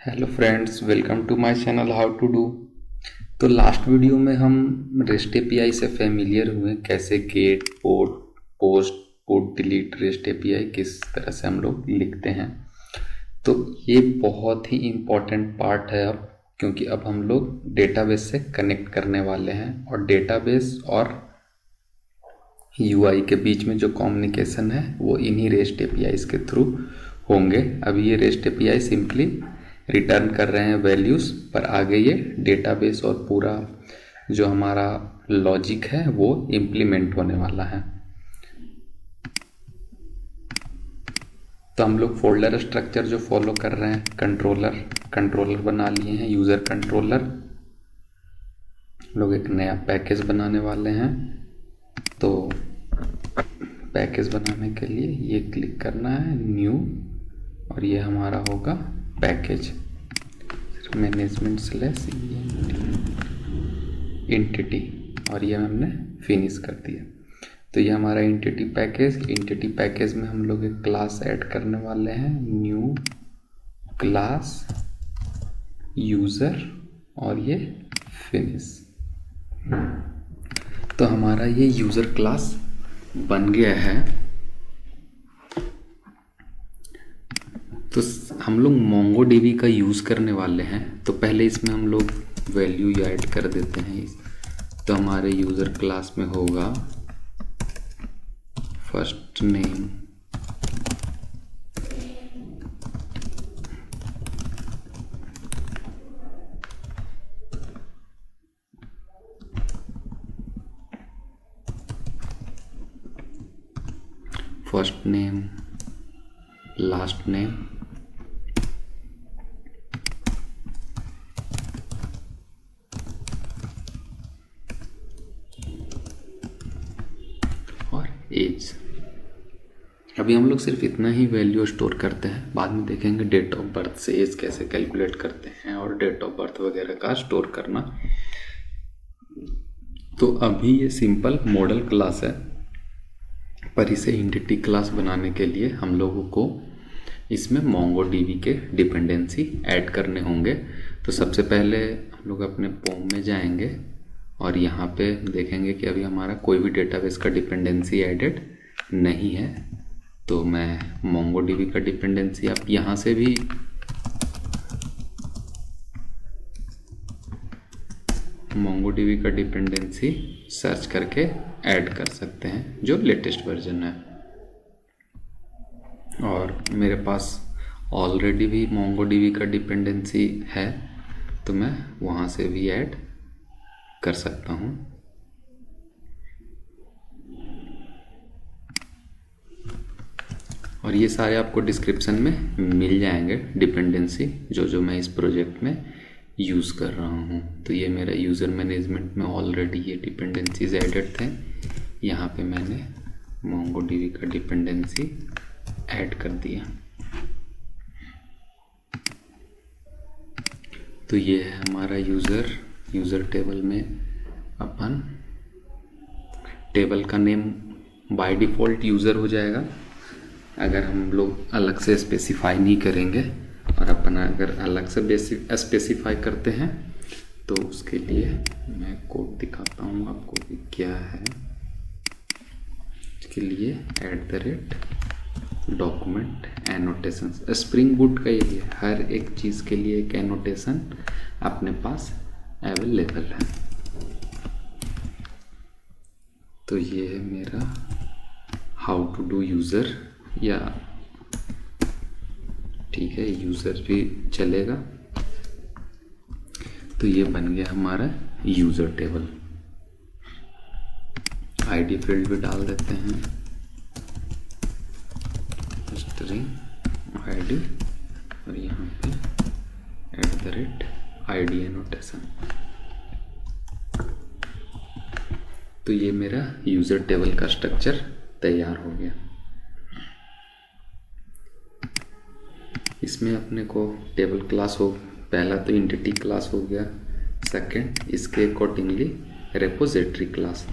Hello friends, welcome to my channel how to do. तो last video में हम rest API से familiar हुए, कैसे get, post, put, delete rest API किस तरह से हम लोग लिखते हैं। तो ये बहुत ही इम्पोर्टेंट पार्ट है अब, क्योंकि अब हम लोग डेटाबेस से कनेक्ट करने वाले हैं और डेटाबेस और यूआई के बीच में जो कम्युनिकेशन है वो इन्हीं रेस्ट एपीआईज के थ्रू होंगे। अभी ये रेस्ट एपीआई सिंपली रिटर्न कर रहे हैं वैल्यूज़, पर आगे ये डेटाबेस और पूरा जो हमारा लॉजिक है वो इम्प्लीमेंट होने वाला है। तो हम लोग फोल्डर स्ट्रक्चर जो फॉलो कर रहे हैं, कंट्रोलर बना लिए हैं, यूज़र कंट्रोलर। लोग एक नया पैकेज बनाने वाले हैं। तो पैकेज बनाने के लिए ये क्लिक करना है न्यू, और ये हमारा होगा पैकेज मैनेजमेंट स्लैश एंटिटी, और ये हमने फिनिश कर दिया। तो ये हमारा एंटिटी पैकेज में हम लोग एक क्लास ऐड करने वाले हैं, न्यू क्लास यूज़र, और ये फिनिश। तो हमारा ये यूज़र क्लास बन गया है। तो हम लोग MongoDB का यूज़ करने वाले हैं, तो पहले इसमें हम लोग वैल्यू ऐड कर देते हैं। तो हमारे यूज़र क्लास में होगा फर्स्ट नेम, लास्ट नेम, और एज। अभी हम लोग सिर्फ इतना ही वैल्यू स्टोर करते हैं, बाद में देखेंगे डेट ऑफ बर्थ से एज कैसे कैलकुलेट करते हैं और डेट ऑफ बर्थ वगैरह का स्टोर करना। तो अभी ये सिंपल मॉडल क्लास है, पर इसे एंटिटी क्लास बनाने के लिए हम लोगों को इसमें MongoDB के डिपेंडेंसी ऐड करने होंगे। तो सबसे पहले हम लोग अपने पोम में जाएंगे और यहाँ पे देखेंगे कि अभी हमारा कोई भी डेटाबेस का डिपेंडेंसी एडेड नहीं है। तो मैं MongoDB का डिपेंडेंसी, आप यहाँ से भी MongoDB का डिपेंडेंसी सर्च करके ऐड कर सकते हैं, जो लेटेस्ट वर्जन है। और मेरे पास ऑलरेडी भी MongoDB का डिपेंडेंसी है, तो मैं वहाँ से भी ऐड कर सकता हूँ। और ये सारे आपको डिस्क्रिप्शन में मिल जाएंगे डिपेंडेंसी, जो मैं इस प्रोजेक्ट में यूज़ कर रहा हूँ। तो ये मेरा यूज़र मैनेजमेंट में ऑलरेडी ये डिपेंडेंसीज एडेड थे। यहाँ पे मैंने MongoDB का डिपेंडेंसी ऐड कर दिया। तो ये है हमारा यूज़र टेबल में अपन टेबल का नेम बाय डिफ़ॉल्ट यूज़र हो जाएगा, अगर हम लोग अलग से स्पेसिफाई नहीं करेंगे। और अपन अगर अलग से स्पेसिफाई करते हैं तो उसके लिए मैं कोड दिखाता हूँ आपको कि क्या है। इसके लिए @डॉक्यूमेंट एनोटेशन, स्प्रिंग बूट का यही है, हर एक चीज़ के लिए एक एनोटेशन अपने पास अवेलेबल है। तो ये है मेरा हाउ टू डू यूज़र, या ठीक है यूज़र भी चलेगा। तो ये बन गया हमारा यूज़र टेबल। आईडी फील्ड भी डाल देते हैं, स्ट्रिंग आईडी, और यहाँ पे @ID एनोटेशन। तो ये मेरा यूज़र टेबल का स्ट्रक्चर तैयार हो गया। इसमें अपने को टेबल क्लास हो, पहला तो एंटिटी क्लास हो गया, सेकंड इसके अकॉर्डिंगली रेपोजिटरी क्लास।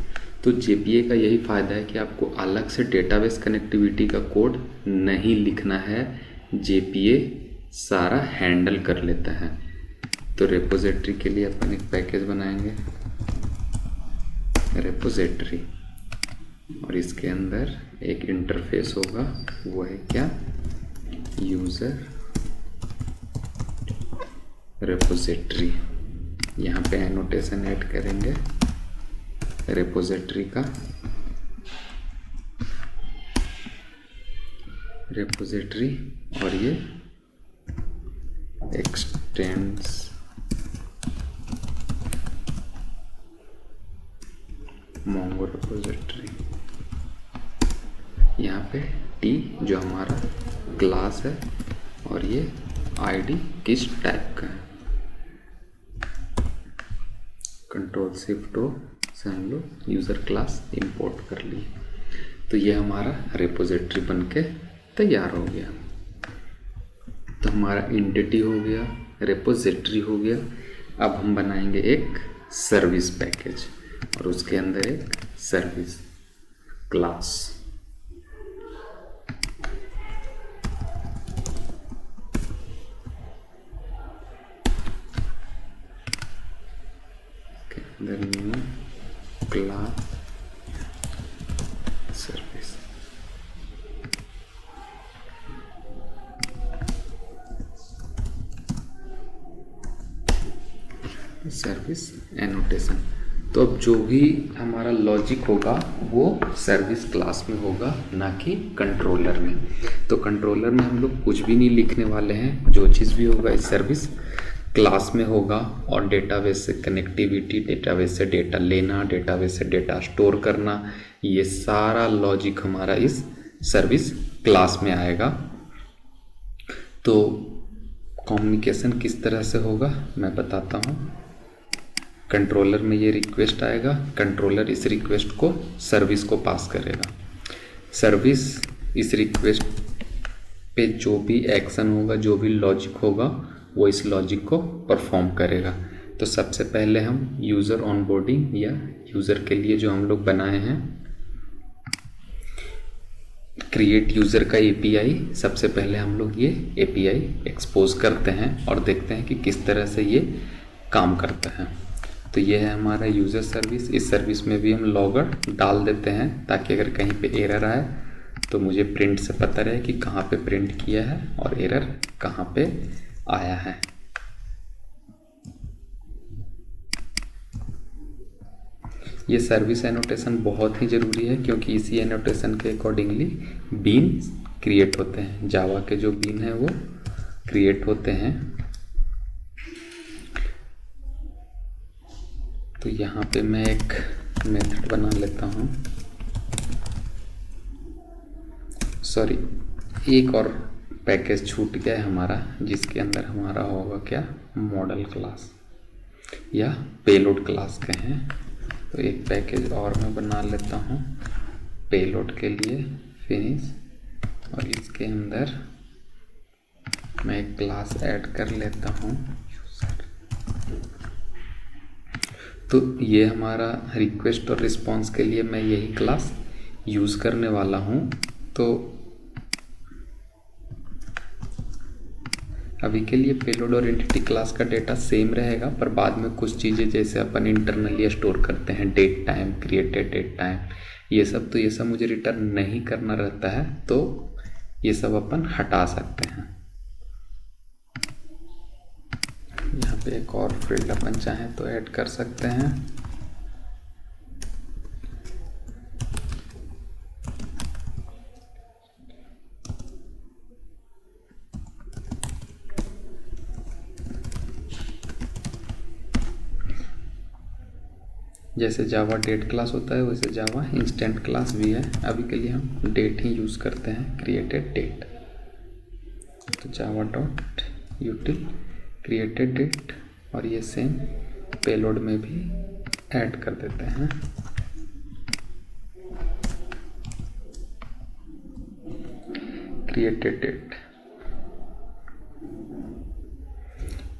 तो JPA का यही फ़ायदा है कि आपको अलग से डेटाबेस कनेक्टिविटी का कोड नहीं लिखना है। JPA सारा हैंडल कर लेता है। तो रेपोजिटरी के लिए अपन एक पैकेज बनाएंगे, रेपोजिटरी, और इसके अंदर एक इंटरफेस होगा, वो है क्या, यूज़र रेपोजिटरी। यहाँ पे एनोटेशन ऐड करेंगे रेपोजिटरी का, रेपोजिटरी, और ये एक्सटेंड्स मोंगो रेपोजिटरी। यहाँ पे टी जो हमारा क्लास है और ये आईडी किस टाइप का है। कंट्रोल शिफ्ट ओ से हम लोग यूज़र क्लास इंपोर्ट कर लिए। तो ये हमारा रेपोजिटरी बनके तैयार हो गया। तो हमारा एंटिटी हो गया, रेपोजिटरी हो गया। अब हम बनाएंगे एक सर्विस पैकेज और उसके अंदर एक service class. New class service. Service annotation. तो अब जो भी हमारा लॉजिक होगा वो सर्विस क्लास में होगा, ना कि कंट्रोलर में। तो कंट्रोलर में हम लोग कुछ भी नहीं लिखने वाले हैं, जो चीज़ भी होगा इस सर्विस क्लास में होगा। और डेटाबेस से कनेक्टिविटी, डेटाबेस से डेटा लेना, डेटाबेस से डेटा स्टोर करना, ये सारा लॉजिक हमारा इस सर्विस क्लास में आएगा। तो कम्युनिकेशन किस तरह से होगा मैं बताता हूँ। कंट्रोलर में ये रिक्वेस्ट आएगा, कंट्रोलर इस रिक्वेस्ट को सर्विस को पास करेगा। सर्विस इस रिक्वेस्ट पे जो भी एक्शन होगा, जो भी लॉजिक होगा, वो इस लॉजिक को परफॉर्म करेगा। तो सबसे पहले हम यूज़र ऑनबोर्डिंग या यूज़र के लिए जो हम लोग बनाए हैं क्रिएट यूज़र का एपीआई, सबसे पहले हम लोग ये एपीआई एक्सपोज करते हैं और देखते हैं कि किस तरह से ये काम करता है। तो ये है हमारा यूज़र सर्विस। इस सर्विस में भी हम लॉगर डाल देते हैं ताकि अगर कहीं पे एरर आए तो मुझे प्रिंट से पता रहे कि कहाँ पे प्रिंट किया है और एरर कहाँ पे आया है। ये सर्विस एनोटेशन बहुत ही ज़रूरी है क्योंकि इसी एनोटेशन के अकॉर्डिंगली बीन क्रिएट होते हैं। जावा के जो बीन है वो क्रिएट होते हैं। तो यहाँ पे मैं एक मेथड बना लेता हूँ, सॉरी एक और पैकेज छूट गया है हमारा, जिसके अंदर हमारा होगा क्या, मॉडल क्लास या पेलोड क्लास कहें। तो एक पैकेज और मैं बना लेता हूँ पेलोड के लिए, फिनिश, और इसके अंदर मैं एक क्लास ऐड कर लेता हूँ। तो ये हमारा रिक्वेस्ट और रिस्पॉन्स के लिए मैं यही क्लास यूज़ करने वाला हूँ। तो अभी के लिए पेलोड और एंटिटी क्लास का डेटा सेम रहेगा, पर बाद में कुछ चीज़ें जैसे अपन इंटरनली स्टोर करते हैं, date time, created date time, ये सब मुझे रिटर्न नहीं करना रहता है, तो ये सब अपन हटा सकते हैं। यहाँ पे एक और फील्ड अपन चाहें तो ऐड कर सकते हैं। जैसे जावा डेट क्लास होता है वैसे जावा इंस्टेंट क्लास भी है। अभी के लिए हम डेट ही यूज़ करते हैं, क्रिएटेड डेट। तो Java dot util created date, और ये सेम पेलोड में भी ऐड कर देते हैं। Created date.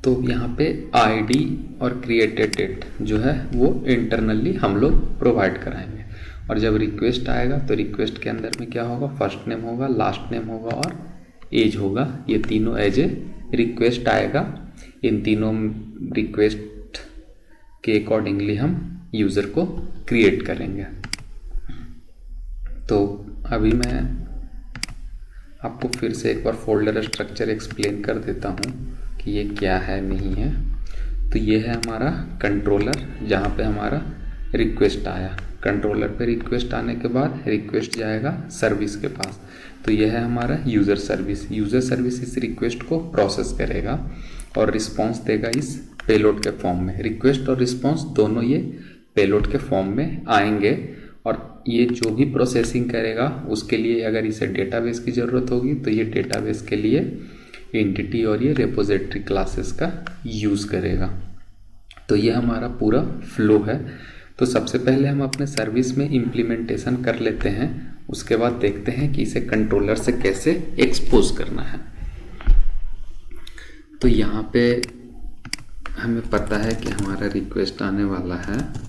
तो यहाँ पे आईडी और क्रिएटेड डेट जो है वो इंटरनली हम लोग प्रोवाइड कराएंगे, और जब रिक्वेस्ट आएगा तो रिक्वेस्ट के अंदर में क्या होगा, फर्स्ट नेम होगा, लास्ट नेम होगा और एज होगा। ये तीनों एज ए रिक्वेस्ट आएगा, इन तीनों रिक्वेस्ट के अकॉर्डिंगली हम यूज़र को क्रिएट करेंगे। तो अभी मैं आपको फिर से एक बार फोल्डर स्ट्रक्चर एक्सप्लेन कर देता हूँ कि ये क्या है नहीं है। तो ये है हमारा कंट्रोलर जहाँ पे हमारा रिक्वेस्ट आया। कंट्रोलर पे रिक्वेस्ट आने के बाद रिक्वेस्ट जाएगा सर्विस के पास। तो ये है हमारा यूज़र सर्विस। यूज़र सर्विस इस रिक्वेस्ट को प्रोसेस करेगा और रिस्पॉन्स देगा इस पेलोड के फॉर्म में। रिक्वेस्ट और रिस्पॉन्स दोनों ये पेलोड के फॉर्म में आएंगे और ये जो भी प्रोसेसिंग करेगा उसके लिए अगर इसे डेटाबेस की ज़रूरत होगी तो ये डेटाबेस के लिए एंटिटी और ये रेपोजिटरी क्लासेस का यूज़ करेगा। तो ये हमारा पूरा फ्लो है। तो सबसे पहले हम अपने सर्विस में इम्प्लीमेंटेशन कर लेते हैं, उसके बाद देखते हैं कि इसे कंट्रोलर से कैसे एक्सपोज करना है। तो यहाँ पे हमें पता है कि हमारा रिक्वेस्ट आने वाला है।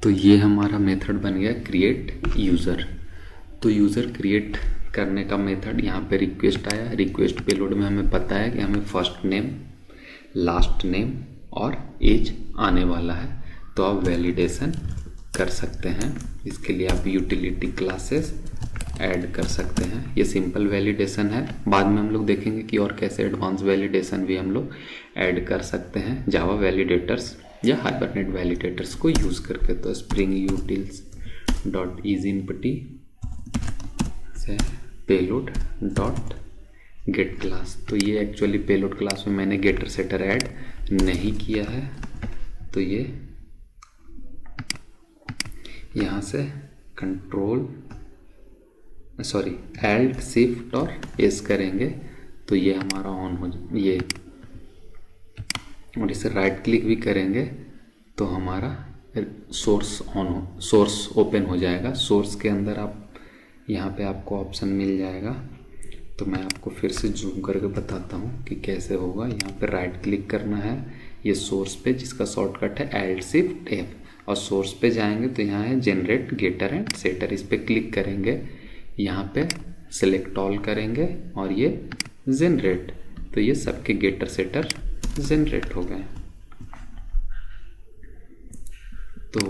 तो ये हमारा मेथड बन गया क्रिएट यूज़र। तो यूज़र क्रिएट करने का मेथड, यहाँ पे रिक्वेस्ट आया। रिक्वेस्ट पेलोड में हमें पता है कि हमें फर्स्ट नेम, लास्ट नेम और एज आने वाला है। तो आप वैलिडेशन कर सकते हैं। इसके लिए आप यूटिलिटी क्लासेस ऐड कर सकते हैं। ये सिंपल वैलिडेशन है, बाद में हम लोग देखेंगे कि और कैसे एडवांस वैलिडेशन भी हम लोग ऐड कर सकते हैं जावा वैलिडेटर्स या हाइबरनेट वैलिडेटर्स को यूज़ करके। तो स्प्रिंग यूटिल्स डॉट इज़िम्पटी से पेलोड डॉट गेट क्लास। तो ये एक्चुअली पेलोड क्लास में मैंने गेटर सेटर ऐड नहीं किया है। तो ये यहाँ से कंट्रोल एल्ट शिफ्ट और एस करेंगे तो ये हमारा ऑन हो ये, और इसे राइट क्लिक भी करेंगे तो हमारा सोर्स ओपन हो जाएगा। सोर्स के अंदर आप यहाँ पे आपको ऑप्शन मिल जाएगा। तो मैं आपको फिर से जूम करके बताता हूँ कि कैसे होगा। यहाँ पे राइट क्लिक करना है ये सोर्स पे, जिसका शॉर्टकट है एल्ट शिफ्ट एफ, और सोर्स पे जाएंगे तो यहाँ है जनरेट गेटर एंड सेटर। इस पर क्लिक करेंगे, यहाँ पे सेलेक्ट ऑल करेंगे और ये जनरेट। तो ये सबके गेटर सेटर जनरेट हो गए। तो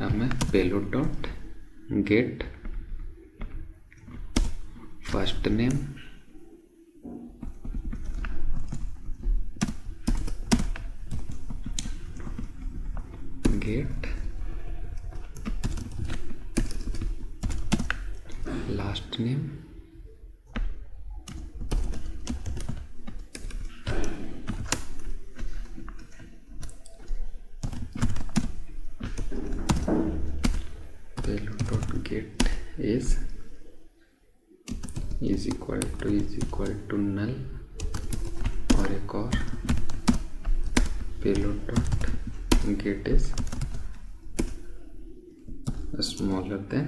अब मैं payload dot get first name get last name get is equal to null, और एक और payload dot get is smaller than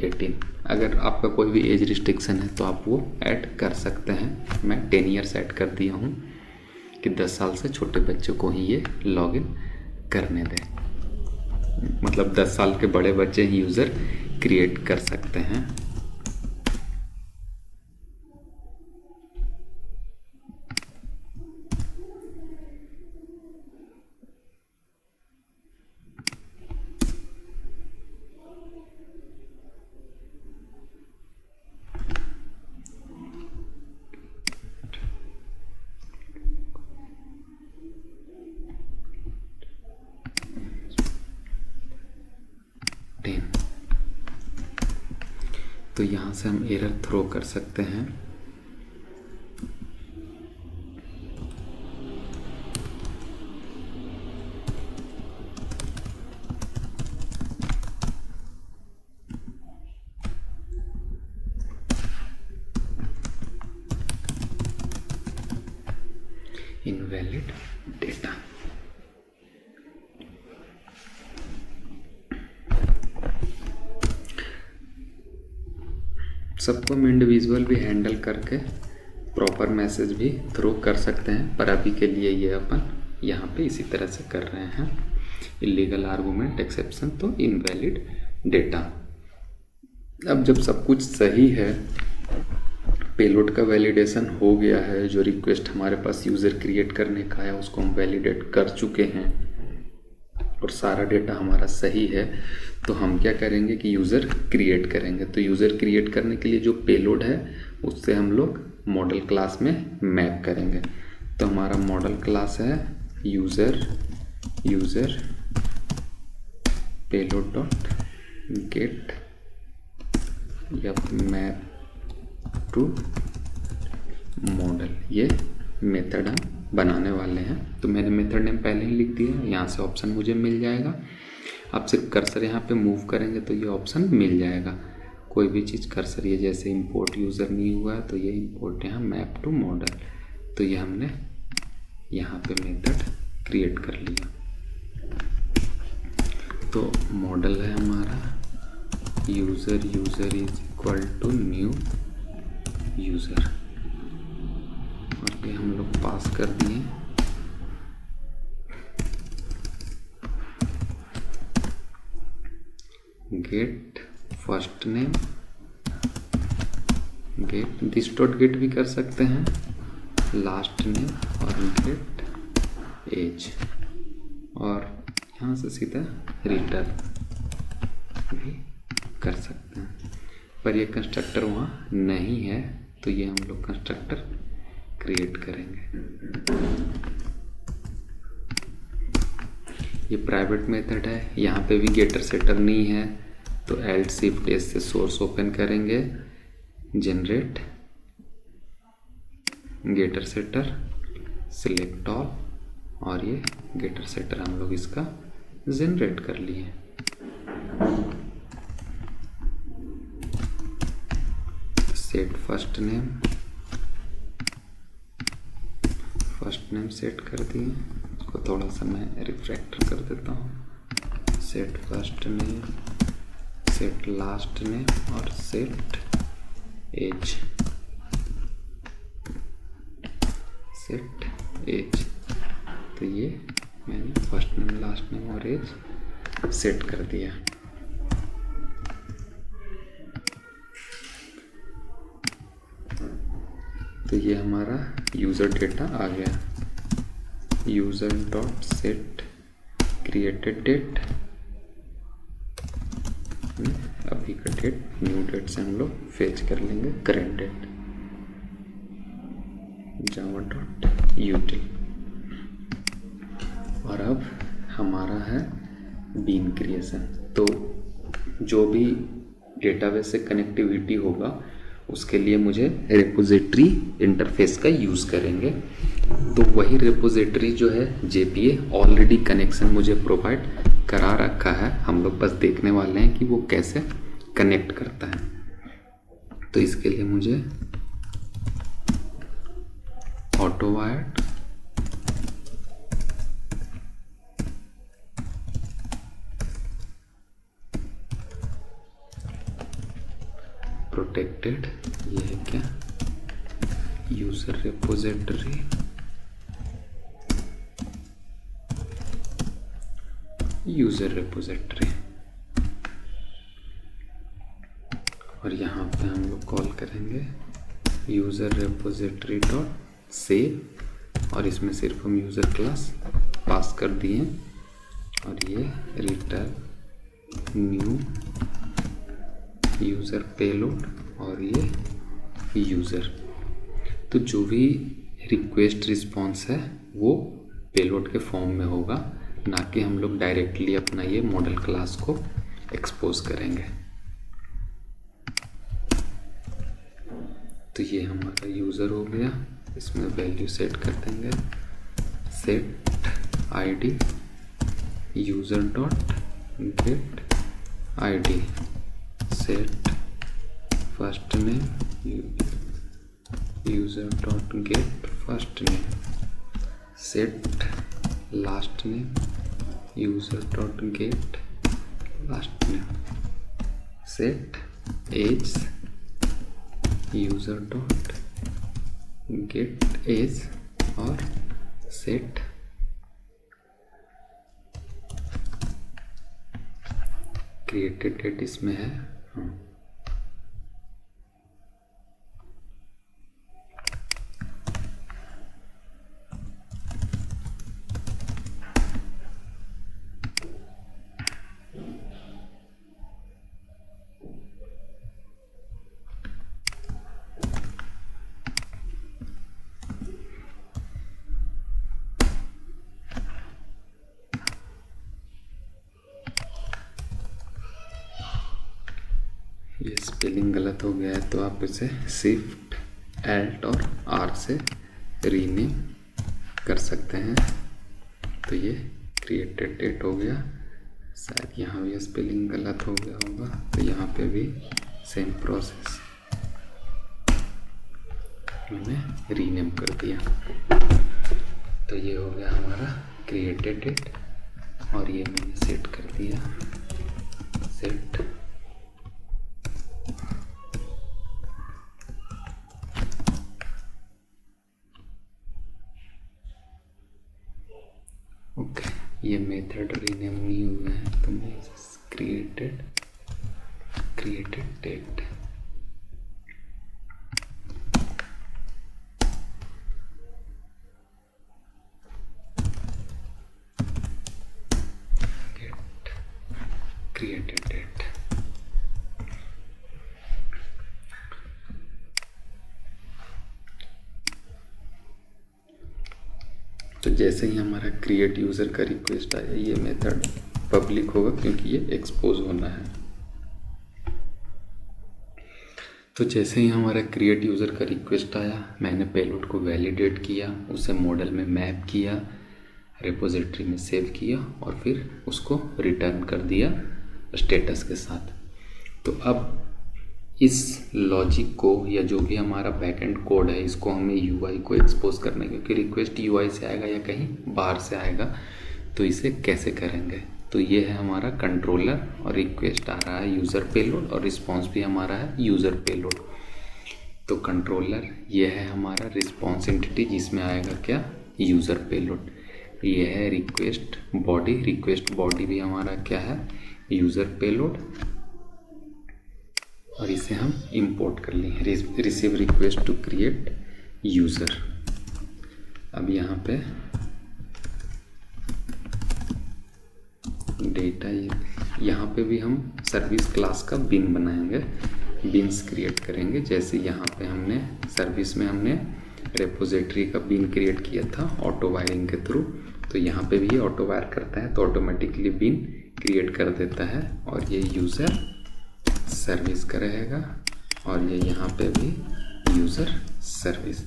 18। अगर आपका कोई भी एज रिस्ट्रिक्शन है तो आप वो ऐड कर सकते हैं। मैं 10 ईयर्स ऐड कर दिया हूँ कि 10 साल से छोटे बच्चों को ही ये लॉगिन करने दें। मतलब 10 साल के बड़े बच्चे ही यूज़र क्रिएट कर सकते हैं। तो यहाँ से हम एरर थ्रो कर सकते हैं। सबको हम इंडिविजुअल भी हैंडल करके प्रॉपर मैसेज भी थ्रो कर सकते हैं, पर अभी के लिए ये अपन यहाँ पे इसी तरह से कर रहे हैं। इलीगल आर्गूमेंट एक्सेप्शन तो इनवैलिड डेटा। अब जब सब कुछ सही है, पेलोड का वैलिडेशन हो गया है, जो रिक्वेस्ट हमारे पास यूज़र क्रिएट करने का है उसको हम वैलिडेट कर चुके हैं और सारा डेटा हमारा सही है, तो हम क्या करेंगे कि यूज़र क्रिएट करेंगे। तो यूज़र क्रिएट करने के लिए जो पेलोड है उससे हम लोग मॉडल क्लास में मैप करेंगे। तो हमारा मॉडल क्लास है यूज़र पेलोड डॉट गेट या मैप टू मॉडल, ये मेथड हम बनाने वाले हैं। तो मैंने मेथड नेम पहले ही लिख दिया, यहाँ से ऑप्शन मुझे मिल जाएगा। आप सिर्फ कर्सर यहाँ पे मूव करेंगे तो ये ऑप्शन मिल जाएगा। कोई भी चीज़ कर्सर, ये जैसे इंपोर्ट यूज़र नहीं हुआ है तो ये इंपोर्ट यहाँ मैप टू मॉडल, तो ये हमने यहाँ पे मेथड क्रिएट कर लिया। तो मॉडल है हमारा user is equal to new user, और ये हम लोग पास कर दिए get first name, get this dot get भी कर सकते हैं, लास्ट नेम और गेट एज, और यहाँ से सीधा रिटर्न भी कर सकते हैं। पर ये कंस्ट्रक्टर वहाँ नहीं है तो ये हम लोग कंस्ट्रक्टर क्रिएट करेंगे। ये प्राइवेट मेथड है, यहाँ पे भी गेटर सेटर नहीं है तो एल्ट शिफ्ट एस से सोर्स ओपन करेंगे, generate getter setter select all, और ये गेटर सेटर हम लोग इसका जनरेट कर लिए। सेट फर्स्ट नेम सेट कर दिए, इसको थोड़ा सा मैं रिफ्रैक्टर कर देता हूँ। Set first name, set last name और सेट एज, सेट एज। तो ये मैंने फर्स्ट नेम लास्ट नेम और एज सेट कर दिया। तो ये हमारा यूज़र डेटा आ गया। User dot set created date, अभी का डेट न्यू डेट से हम लोग फेच कर लेंगे current date, Java dot util. और अब हमारा है बीन क्रिएशन। तो जो भी डेटाबेस से कनेक्टिविटी होगा उसके लिए मुझे रिपोजिटरी इंटरफेस का यूज़ करेंगे। तो वही रिपोजिटरी जो है जेपीए ऑलरेडी कनेक्शन मुझे प्रोवाइड करा रखा है, हम लोग बस देखने वाले हैं कि वो कैसे कनेक्ट करता है। तो इसके लिए मुझे ऑटोवायर्ड प्रोटेक्टेड, ये है क्या, यूजर रिपोजिटरी और यहाँ पे हम लोग कॉल करेंगे यूजर रिपोजिटरी डॉट सेव, और इसमें सिर्फ हम यूजर क्लास पास कर दिए और ये रिटर्न न्यू यूज़र पेलोड और ये यूज़र। तो जो भी रिक्वेस्ट रिस्पॉन्स है वो पेलोड के फॉर्म में होगा, ना कि हम लोग डायरेक्टली अपना ये मॉडल क्लास को एक्सपोज करेंगे। तो ये हमारा यूज़र हो गया, इसमें वैल्यू सेट कर देंगे set ID user dot get ID, set first name user dot get first name, set last name user dot get last name, set age user dot get age और set created date इसमें है। हाँ, ये spelling गलत हो गया है तो आप इसे शिफ्ट एल्ट और आर से रीनेम कर सकते हैं। तो ये क्रिएटेड डेट हो गया। शायद यहाँ भी स्पेलिंग गलत हो गया होगा तो यहाँ पे भी सेम प्रोसेस मैंने रीनेम कर दिया। तो ये हो गया हमारा क्रिएटेड डेट और ये मैंने सेट कर दिया, सेट ओके। ये मेथड रीनेम नहीं हुआ है तो मैं क्रिएटेड डेट क्रिएटेड डेट। तो जैसे ही हमारा क्रिएट यूज़र का रिक्वेस्ट आया ये मेथड पब्लिक होगा क्योंकि ये एक्सपोज होना है। तो जैसे ही हमारा क्रिएट यूज़र का रिक्वेस्ट आया मैंने पेलोड को वैलिडेट किया, उसे मॉडल में मैप किया, रिपोजिटरी में सेव किया और फिर उसको रिटर्न कर दिया स्टेटस के साथ। तो अब इस लॉजिक को या जो भी हमारा बैकएंड कोड है इसको हमें यूआई को एक्सपोज करना है क्योंकि रिक्वेस्ट यूआई से आएगा या कहीं बाहर से आएगा। तो इसे कैसे करेंगे? तो ये है हमारा कंट्रोलर और रिक्वेस्ट आ रहा है यूज़र पेलोड और रिस्पॉन्स भी हमारा है यूज़र पेलोड। तो कंट्रोलर ये है हमारा रिस्पॉन्स एंटिटी जिसमें आएगा क्या, यूज़र पेलोड। ये है रिक्वेस्ट बॉडी भी हमारा क्या है, यूज़र पेलोड। और इसे हम इंपोर्ट कर लें, receive request to create user. अब यहाँ पे डेटा, यहाँ पे भी हम सर्विस क्लास का बिन बनाएंगे, बिन्स क्रिएट करेंगे। जैसे यहाँ पे हमने सर्विस में हमने रेपोजिटरी का बिन क्रिएट किया था ऑटो वायरिंग के थ्रू, तो यहाँ पे भी ये ऑटो वायर करता है तो ऑटोमेटिकली बिन क्रिएट कर देता है। और ये यूज़र सर्विस का रहेगा और ये यहाँ पे भी यूज़र सर्विस।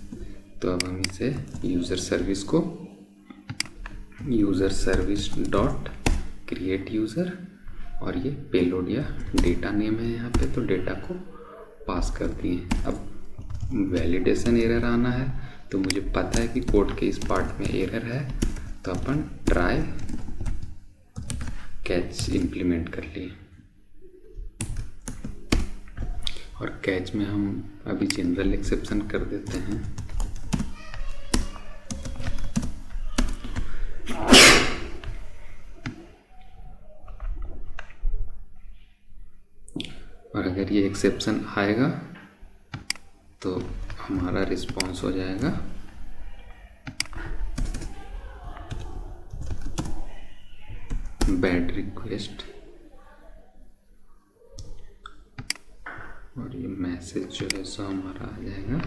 तो अब हम इसे यूज़र सर्विस को user service dot create user और ये पेलोड या डेटा नेम है यहाँ पे, तो डेटा को पास कर दिए। अब वैलिडेशन एरर आना है तो मुझे पता है कि कोड के इस पार्ट में एरर है तो अपन ट्राई कैच इम्प्लीमेंट कर लिए। और कैच में हम अभी जनरल एक्सेप्शन कर देते हैं। और अगर ये एक्सेप्शन आएगा तो हमारा रिस्पॉन्स हो जाएगा बैड रिक्वेस्ट और ये मैसेज जो है सो हमारा आ जाएगा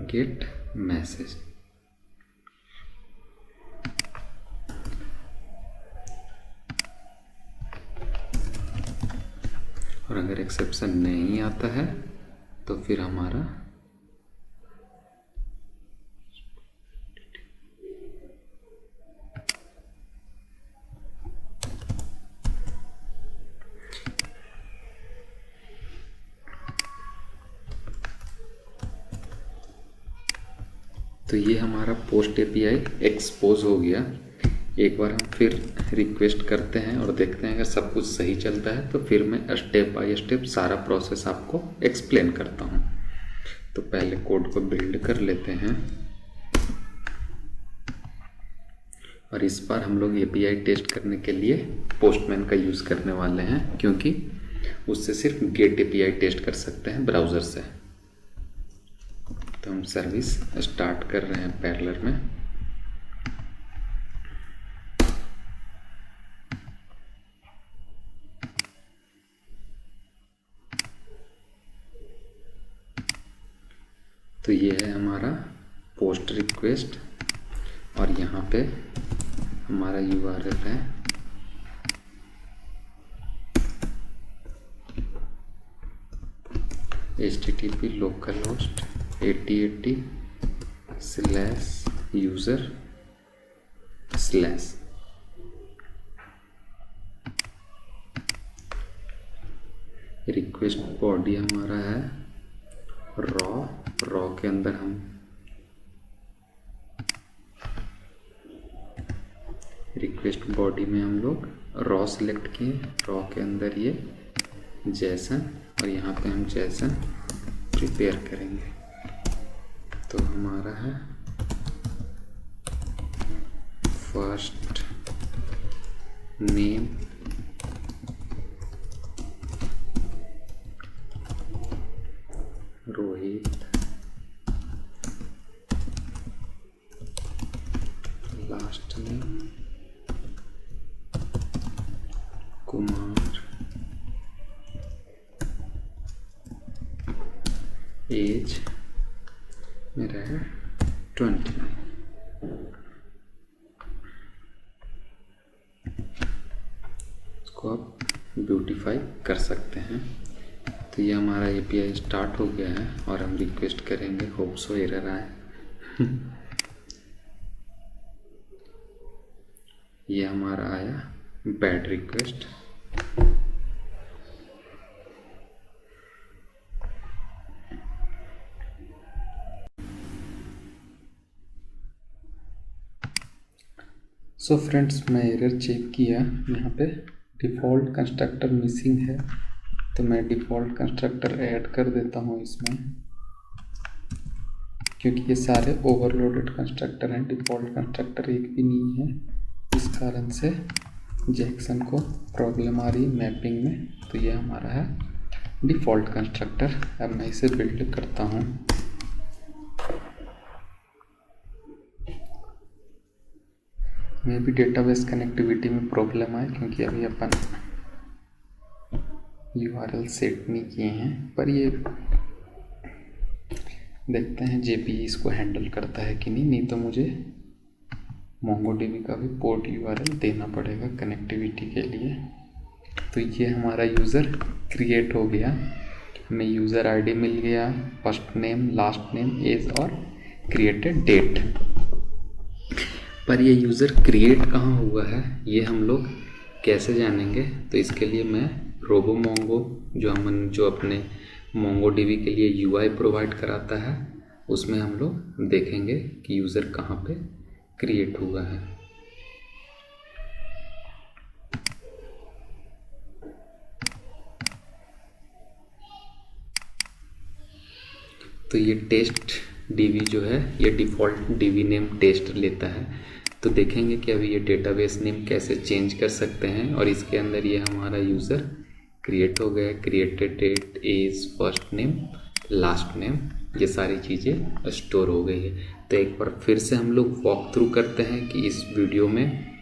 गेट मैसेज। और अगर एक्सेप्शन नहीं आता है तो फिर हमारा तो ये हमारा पोस्ट एपीआई एक्सपोज हो गया। एक बार हम फिर रिक्वेस्ट करते हैं और देखते हैं अगर सब कुछ सही चलता है तो फिर मैं स्टेप बाय स्टेप सारा प्रोसेस आपको एक्सप्लेन करता हूँ। तो पहले कोड को बिल्ड कर लेते हैं और इस बार हम लोग एपीआई टेस्ट करने के लिए पोस्टमैन का यूज़ करने वाले हैं, क्योंकि उससे सिर्फ गेट एपीआई टेस्ट कर सकते हैं ब्राउज़र से। तो हम सर्विस स्टार्ट कर रहे हैं पैरेलल में। तो ये है हमारा पोस्ट रिक्वेस्ट और यहाँ पे हमारा यूआरएल है http localhost 8080/user/ request body हमारा है रॉ के अंदर हम रिक्वेस्ट बॉडी में हम लोग रॉ सिलेक्ट किए, रॉ के अंदर ये जेसन और यहाँ पे हम जेसन प्रिपेयर करेंगे। तो हमारा है first name Rohit, last name Kumar, age मेरा है 29। इसको आप ब्यूटीफाई कर सकते हैं। तो ये हमारा एपीआई स्टार्ट हो गया है और हम रिक्वेस्ट करेंगे, होप सो एरर आए। ये हमारा आया बैड रिक्वेस्ट। सो फ्रेंड्स, मैं एरर चेक किया, यहाँ पे डिफ़ॉल्ट कंस्ट्रक्टर मिसिंग है, तो मैं डिफ़ॉल्ट कंस्ट्रक्टर ऐड कर देता हूँ इसमें, क्योंकि ये सारे ओवरलोडेड कंस्ट्रक्टर हैं, डिफ़ॉल्ट कंस्ट्रक्टर एक भी नहीं है। इस कारण से जैक्सन को प्रॉब्लम आ रही है मैपिंग में। तो ये हमारा है डिफ़ॉल्ट कंस्ट्रक्टर। अब मैं इसे बिल्ड करता हूँ। मे भी डेटाबेस कनेक्टिविटी में प्रॉब्लम आए, क्योंकि अभी अपन यूआरएल सेट नहीं किए हैं, पर ये देखते हैं जेपीई इसको हैंडल करता है कि नहीं तो मुझे मोंगोडीबी का भी पोर्ट यूआरएल देना पड़ेगा कनेक्टिविटी के लिए। तो ये हमारा यूज़र क्रिएट हो गया, हमें यूज़र आईडी मिल गया, first name, last name, age और क्रिएटेड डेट। पर ये यूज़र क्रिएट कहाँ हुआ है ये हम लोग कैसे जानेंगे? तो इसके लिए मैं रोबोमोंगो जो अपने मोंगोडीबी के लिए यूआई प्रोवाइड कराता है, उसमें हम लोग देखेंगे कि यूज़र कहाँ पे क्रिएट हुआ है। तो ये टेस्ट डीवी जो है ये डिफ़ॉल्ट डीवी नेम टेस्ट लेता है। तो देखेंगे कि अभी ये डेटाबेस नेम कैसे चेंज कर सकते हैं। और इसके अंदर ये हमारा यूज़र क्रिएट हो गया, created date, age, first name, last name, ये सारी चीज़ें स्टोर हो गई है। तो एक बार फिर से हम लोग वॉक थ्रू करते हैं कि इस वीडियो में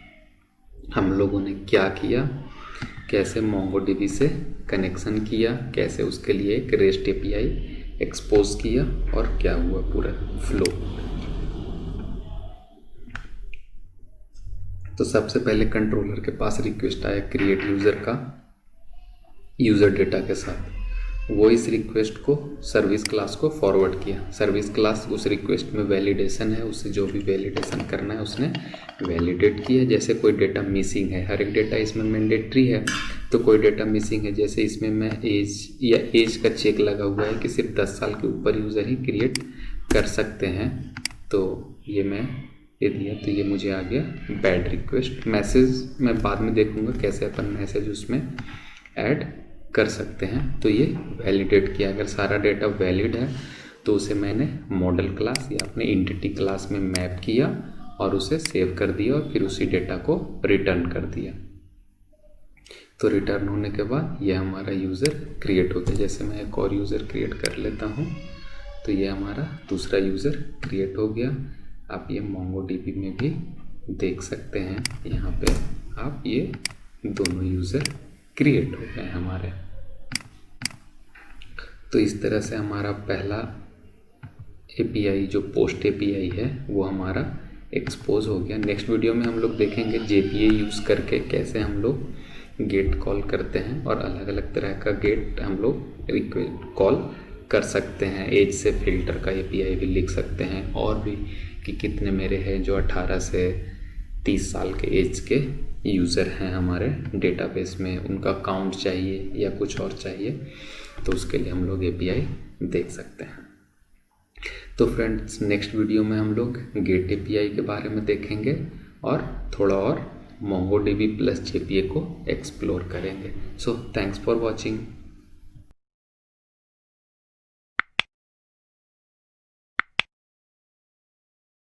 हम लोगों ने क्या किया, कैसे मोंगोडीबी से कनेक्शन किया, कैसे उसके लिए एक रेस्ट एपीआई एक्सपोज किया और क्या हुआ पूरा फ्लो। तो सबसे पहले कंट्रोलर के पास रिक्वेस्ट आया क्रिएट यूज़र का, यूज़र डेटा के साथ। वो इस रिक्वेस्ट को सर्विस क्लास को फॉरवर्ड किया। सर्विस क्लास उस रिक्वेस्ट में वैलिडेशन है, उससे जो भी वैलिडेशन करना है उसने वैलिडेट किया। जैसे कोई डेटा मिसिंग है, हर एक डेटा इसमें मैंडेटरी है, तो कोई डेटा मिसिंग है, जैसे इसमें मैं एज का चेक लगा हुआ है कि सिर्फ 10 साल के ऊपर यूज़र ही क्रिएट कर सकते हैं। तो ये मैं ये दिया तो ये मुझे आ गया बैड रिक्वेस्ट। मैसेज मैं बाद में देखूंगा कैसे अपन मैसेज उसमें ऐड कर सकते हैं। तो ये वैलिडेट किया, अगर सारा डेटा वैलिड है तो उसे मैंने मॉडल क्लास या अपने एंटिटी क्लास में मैप किया और उसे सेव कर दिया और फिर उसी डेटा को रिटर्न कर दिया। तो रिटर्न होने के बाद ये हमारा यूज़र क्रिएट हो गया। जैसे मैं एक और यूज़र क्रिएट कर लेता हूँ तो ये हमारा दूसरा यूज़र क्रिएट हो गया। आप ये MongoDB में भी देख सकते हैं, यहाँ पे आप ये दोनों यूज़र क्रिएट हो गए हमारे। तो इस तरह से हमारा पहला API जो पोस्ट API है वो हमारा एक्सपोज हो गया। नेक्स्ट वीडियो में हम लोग देखेंगे JPA यूज़ करके कैसे हम लोग गेट कॉल करते हैं और अलग अलग तरह का गेट हम लोग कॉल कर सकते हैं। एज से फिल्टर का API भी लिख सकते हैं और भी कि कितने मेरे हैं जो 18 से 30 साल के एज के यूज़र हैं हमारे डेटाबेस में, उनका काउंट चाहिए या कुछ और चाहिए तो उसके लिए हम लोग API देख सकते हैं। तो फ्रेंड्स नेक्स्ट वीडियो में हम लोग गेट API के बारे में देखेंगे और थोड़ा और MongoDB प्लस JPA को एक्सप्लोर करेंगे। So thanks for watching.